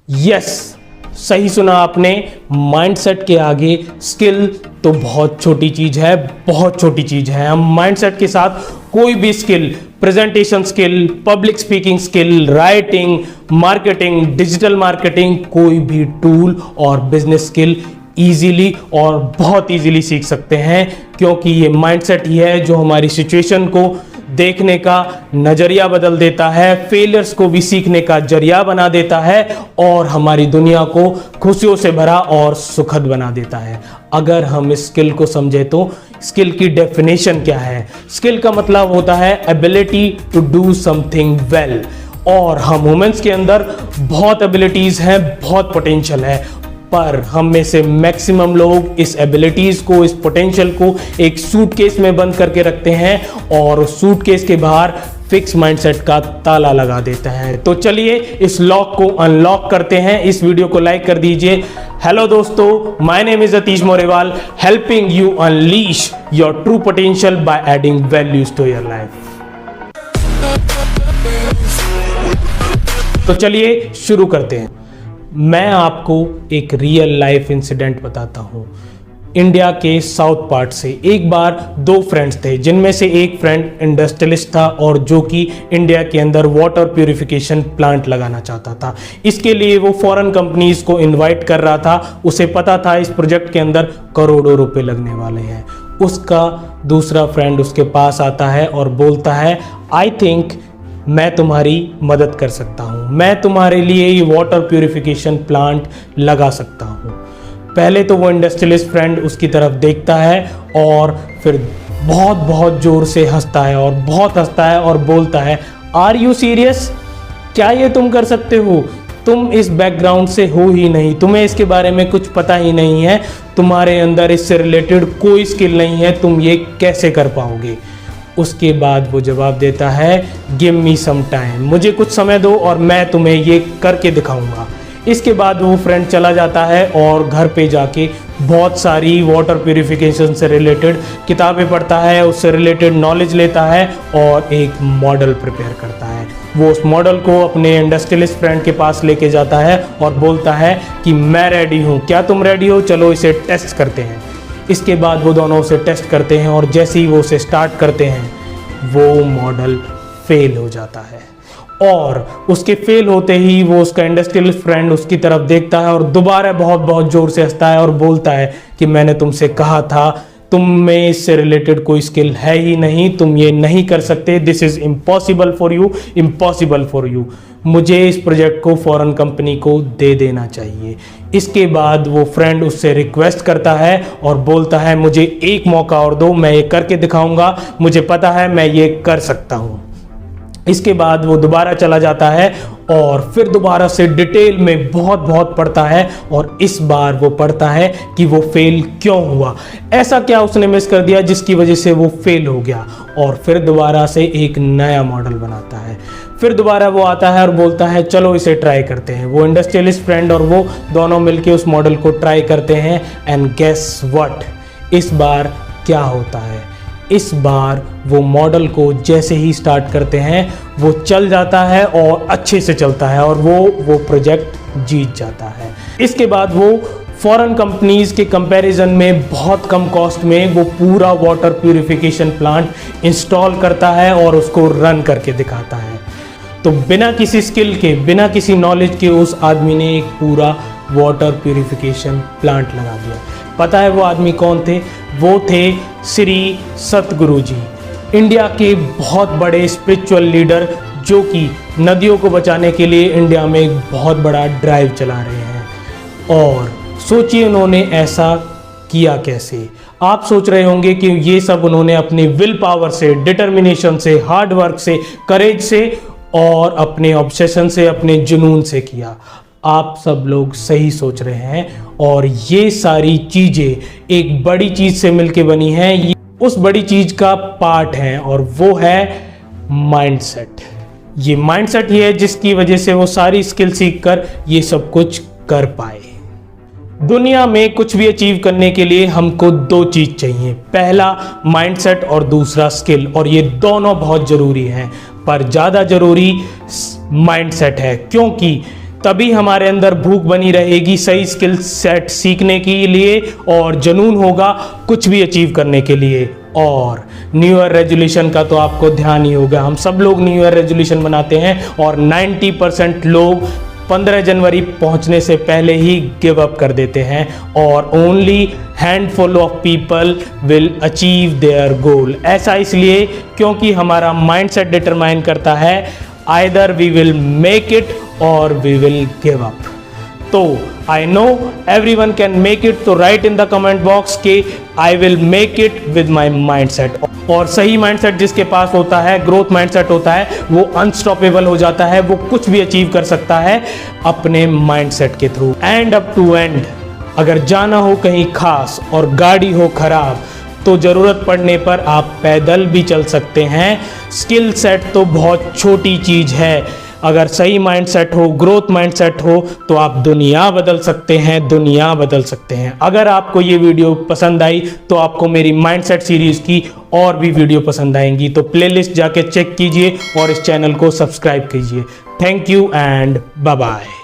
Yes, सही सुना आपने। माइंडसेट के आगे स्किल तो बहुत छोटी चीज है, बहुत छोटी चीज है। हम माइंडसेट के साथ कोई भी skill, presentation skill, public speaking skill, writing, marketing, digital marketing, कोई भी टूल और बिजनेस स्किल इजीली और बहुत इजीली सीख सकते हैं, क्योंकि ये माइंडसेट ही है जो हमारी सिचुएशन को देखने का नजरिया बदल देता है, फेलियर्स को भी सीखने का जरिया बना देता है और हमारी दुनिया को खुशियों से भरा और सुखद बना देता है। अगर हम इस स्किल को समझे तो स्किल की डेफिनेशन क्या है? स्किल का मतलब होता है ability to do something well. और हम वुमेन्स के अंदर बहुत एबिलिटीज हैं, बहुत पोटेंशियल है, पर हम में से मैक्सिमम लोग इस एबिलिटीज को, इस पोटेंशियल को एक सूटकेस में बंद करके रखते हैं और उस सूटकेस के बाहर फिक्स माइंडसेट का ताला लगा देते हैं। तो चलिए इस लॉक को अनलॉक करते हैं। इस वीडियो को लाइक कर दीजिए। हेलो दोस्तों, my name is Atish Morewal, helping you unleash your true potential by adding values to your life. तो चलिए शुरू करते हैं। मैं आपको एक रियल लाइफ इंसिडेंट बताता हूँ। इंडिया के साउथ पार्ट से एक बार दो फ्रेंड्स थे, जिनमें से एक फ्रेंड इंडस्ट्रियलिस्ट था और जो कि इंडिया के अंदर वाटर प्यूरिफिकेशन प्लांट लगाना चाहता था। इसके लिए वो फॉरेन कंपनीज को इनवाइट कर रहा था। उसे पता था इस प्रोजेक्ट के अंदर करोड़ों रुपए लगने वाले हैं। उसका दूसरा फ्रेंड उसके पास आता है और बोलता है, आई थिंक मैं तुम्हारी मदद कर सकता हूँ, मैं तुम्हारे लिए ये वाटर प्यूरिफिकेशन प्लांट लगा सकता हूँ। पहले तो वो इंडस्ट्रियलिस्ट फ्रेंड उसकी तरफ देखता है और फिर बहुत बहुत जोर से हंसता है और बहुत हंसता है और बोलता है, आर यू सीरियस? क्या ये तुम कर सकते हो? तुम इस बैकग्राउंड से हो ही नहीं, तुम्हें इसके बारे में कुछ पता ही नहीं है, तुम्हारे अंदर इससे रिलेटेड कोई स्किल नहीं है, तुम ये कैसे कर पाओगे? उसके बाद वो जवाब देता है, गिव मी सम टाइम, मुझे कुछ समय दो और मैं तुम्हें ये करके दिखाऊंगा। इसके बाद वो फ्रेंड चला जाता है और घर पे जाके बहुत सारी वाटर प्यूरिफिकेशन से रिलेटेड किताबें पढ़ता है, उससे रिलेटेड नॉलेज लेता है और एक मॉडल प्रिपेयर करता है। वो उस मॉडल को अपने इंडस्ट्रियलिस्ट फ्रेंड के पास लेके जाता है और बोलता है कि मैं रेडी हूँ, क्या तुम रेडी हो? चलो इसे टेस्ट करते हैं। इसके बाद वो दोनों उसे टेस्ट करते हैं और जैसे ही वो उसे स्टार्ट करते हैं वो मॉडल फेल हो जाता है। और उसके फेल होते ही वो उसका इंडस्ट्रियल फ्रेंड उसकी तरफ देखता है और दोबारा बहुत बहुत जोर से हंसता है और बोलता है कि मैंने तुमसे कहा था, तुम में इससे रिलेटेड कोई स्किल है ही नहीं, तुम ये नहीं कर सकते, this is impossible for you, impossible for you. मुझे इस प्रोजेक्ट को फॉरेन कंपनी को दे देना चाहिए। इसके बाद वो फ्रेंड उससे रिक्वेस्ट करता है और बोलता है, मुझे एक मौका और दो, मैं ये करके दिखाऊंगा, मुझे पता है मैं ये कर सकता हूँ। इसके बाद वो दोबारा चला जाता है और फिर दोबारा से डिटेल में बहुत बहुत पढ़ता है और इस बार वो पढ़ता है कि वो फेल क्यों हुआ, ऐसा क्या उसने मिस कर दिया जिसकी वजह से वो फेल हो गया। और फिर दोबारा से एक नया मॉडल बनाता है। फिर दोबारा वो आता है और बोलता है, चलो इसे ट्राई करते हैं। वो इंडस्ट्रियलिस्ट फ्रेंड और वो दोनों मिलके उस मॉडल को ट्राई करते हैं एंड गेस व्हाट, इस बार क्या होता है? इस बार वो मॉडल को जैसे ही स्टार्ट करते हैं वो चल जाता है और अच्छे से चलता है और वो प्रोजेक्ट जीत जाता है। इसके बाद वो फॉरेन कंपनीज के कंपैरिजन में बहुत कम कॉस्ट में वो पूरा वाटर प्यूरिफिकेशन प्लांट इंस्टॉल करता है और उसको रन करके दिखाता है। तो बिना किसी स्किल के, बिना किसी नॉलेज के उस आदमी ने एक पूरा वाटर प्यूरिफिकेशन प्लांट लगा दिया। पता है वो आदमी कौन थे? वो थे श्री सतगुरु जी, इंडिया के बहुत बड़े स्पिरिचुअल लीडर, जो कि नदियों को बचाने के लिए इंडिया में एक बहुत बड़ा ड्राइव चला रहे हैं। और सोचिए उन्होंने ऐसा किया कैसे। आप सोच रहे होंगे कि ये सब उन्होंने अपनी विल पावर से, डिटर्मिनेशन से, हार्ड वर्क से, करेज से और अपने ऑब्सेशन से, अपने जुनून से किया। आप सब लोग सही सोच रहे हैं और ये सारी चीजें एक बड़ी चीज से मिलके बनी हैं। ये उस बड़ी चीज का पार्ट है और वो है माइंडसेट। ये माइंडसेट ही है जिसकी वजह से वो सारी स्किल सीखकर ये सब कुछ कर पाए। दुनिया में कुछ भी अचीव करने के लिए हमको दो चीज चाहिए, पहला माइंडसेट और दूसरा स्किल, और ये दोनों बहुत जरूरी हैं। पर ज़्यादा जरूरी माइंडसेट है, क्योंकि तभी हमारे अंदर भूख बनी रहेगी सही स्किल सेट सीखने के लिए और जुनून होगा कुछ भी अचीव करने के लिए। और न्यू ईयर रेजोल्यूशन का तो आपको ध्यान ही होगा, हम सब लोग न्यू ईयर रेजोल्यूशन बनाते हैं और 90% लोग 15 जनवरी पहुंचने से पहले ही गिव अप कर देते हैं और only handful of people will achieve their goal. ऐसा इसलिए क्योंकि हमारा माइंडसेट डिटरमाइन करता है either we will make it or we will give up. तो I know everyone can make it, तो right in the comment box के I will make it with my mindset. और सही माइंडसेट जिसके पास होता है, ग्रोथ माइंडसेट होता है, वो अनस्टॉपेबल हो जाता है, वो कुछ भी अचीव कर सकता है अपने माइंडसेट के through. End up to end अगर जाना हो कहीं खास और गाड़ी हो खराब तो ज़रूरत पड़ने पर आप पैदल भी चल सकते हैं। स्किल सेट तो बहुत छोटी चीज़ है, अगर सही माइंडसेट हो, ग्रोथ माइंडसेट हो तो आप दुनिया बदल सकते हैं, दुनिया बदल सकते हैं। अगर आपको ये वीडियो पसंद आई तो आपको मेरी माइंडसेट सीरीज़ की और भी वीडियो पसंद आएंगी, तो प्लेलिस्ट जाके चेक कीजिए और इस चैनल को सब्सक्राइब कीजिए। Thank you and bye bye.